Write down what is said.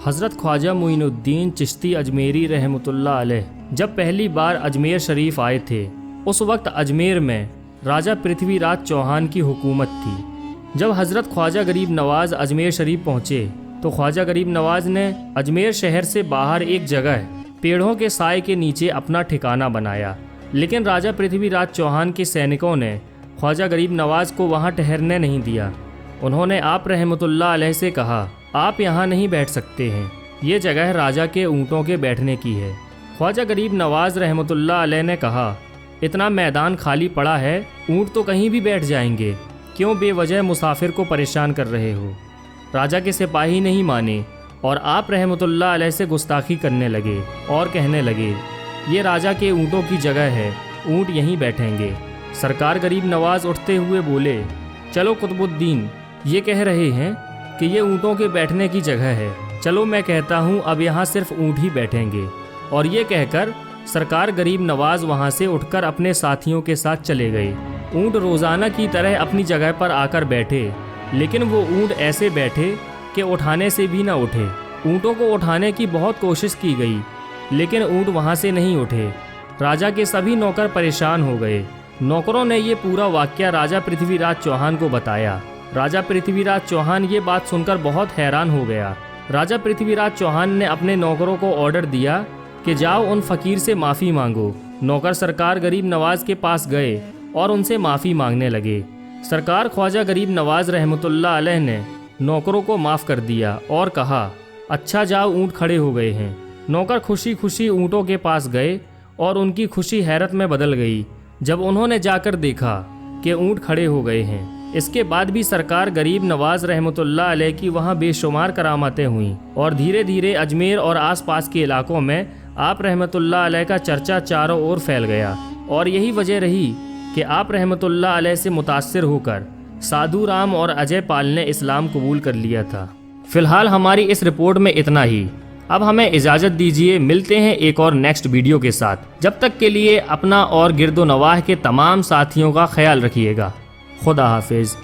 حضرت خواجہ معین الدین چشتی اجمیری رحمۃ اللہ علیہ جب پہلی بار اجمیر شریف آئے تھے، اس وقت اجمیر میں راجہ پرتھوی راج چوہان کی حکومت تھی۔ جب حضرت خواجہ غریب نواز اجمیر شریف پہنچے تو خواجہ غریب نواز نے اجمیر شہر سے باہر ایک جگہ پیڑوں کے سائے کے نیچے اپنا ٹھکانہ بنایا، لیکن راجہ پرتھوی راج چوہان کے سینکوں نے خواجہ غریب نواز کو وہاں ٹھہرنے نہیں دیا۔ انہوں نے آپ رحمۃ اللہ علیہ سے کہا، آپ یہاں نہیں بیٹھ سکتے ہیں، یہ جگہ راجہ کے اونٹوں کے بیٹھنے کی ہے۔ خواجہ غریب نواز رحمۃ اللہ علیہ نے کہا، اتنا میدان خالی پڑا ہے، اونٹ تو کہیں بھی بیٹھ جائیں گے، کیوں بے وجہ مسافر کو پریشان کر رہے ہو؟ راجہ کے سپاہی نہیں مانے اور آپ رحمۃ اللہ علیہ سے گستاخی کرنے لگے اور کہنے لگے، یہ راجہ کے اونٹوں کی جگہ ہے، اونٹ یہیں بیٹھیں گے۔ سرکار غریب نواز اٹھتے ہوئے بولے، چلو قطب الدین، یہ کہہ رہے ہیں کہ یہ اونٹوں کے بیٹھنے کی جگہ ہے، چلو میں کہتا ہوں اب یہاں صرف اونٹ ہی بیٹھیں گے۔ اور یہ کہہ کر سرکار غریب نواز وہاں سے اٹھ کر اپنے ساتھیوں کے ساتھ چلے گئے۔ اونٹ روزانہ کی طرح اپنی جگہ پر آ کر بیٹھے، لیکن وہ اونٹ ایسے بیٹھے کہ اٹھانے سے بھی نہ اٹھے۔ اونٹوں کو اٹھانے کی بہت کوشش کی گئی، لیکن اونٹ وہاں سے نہیں اٹھے۔ راجہ کے سبھی نوکر پریشان ہو گئے۔ نوکروں نے یہ پورا واقعہ راجہ پرتھوی راج چوہان کو بتایا۔ راجہ پرتھوی راج چوہان یہ بات سن کر بہت حیران ہو گیا۔ راجہ پرتھوی راج چوہان نے اپنے نوکروں کو آرڈر دیا کہ جاؤ ان فقیر سے معافی مانگو۔ نوکر سرکار غریب نواز کے پاس گئے اور ان سے معافی مانگنے لگے۔ سرکار خواجہ غریب نواز رحمۃ اللہ علیہ نے نوکروں کو معاف کر دیا اور کہا، اچھا جاؤ، اونٹ کھڑے ہو گئے ہیں۔ نوکر خوشی خوشی اونٹوں کے پاس گئے اور ان کی خوشی حیرت میں بدل گئی جب انہوں نے جا کر دیکھا کہ اونٹ کھڑے ہو گئے ہیں۔ اس کے بعد بھی سرکار غریب نواز رحمۃ اللہ علیہ کی وہاں بے شمار کرامتیں ہوئیں اور دھیرے دھیرے اجمیر اور آس پاس کے علاقوں میں آپ رحمۃ اللہ علیہ کا چرچا چاروں اور پھیل گیا، اور یہی وجہ رہی کہ آپ رحمۃ اللہ علیہ سے متاثر ہو کر سادھو رام اور اجے پال نے اسلام قبول کر لیا تھا۔ فی الحال ہماری اس رپورٹ میں اتنا ہی۔ اب ہمیں اجازت دیجیے، ملتے ہیں ایک اور نیکسٹ ویڈیو کے ساتھ۔ جب تک کے لیے اپنا اور گرد و نواح کے تمام ساتھیوں کا خیال رکھیے گا۔ خدا حافظ۔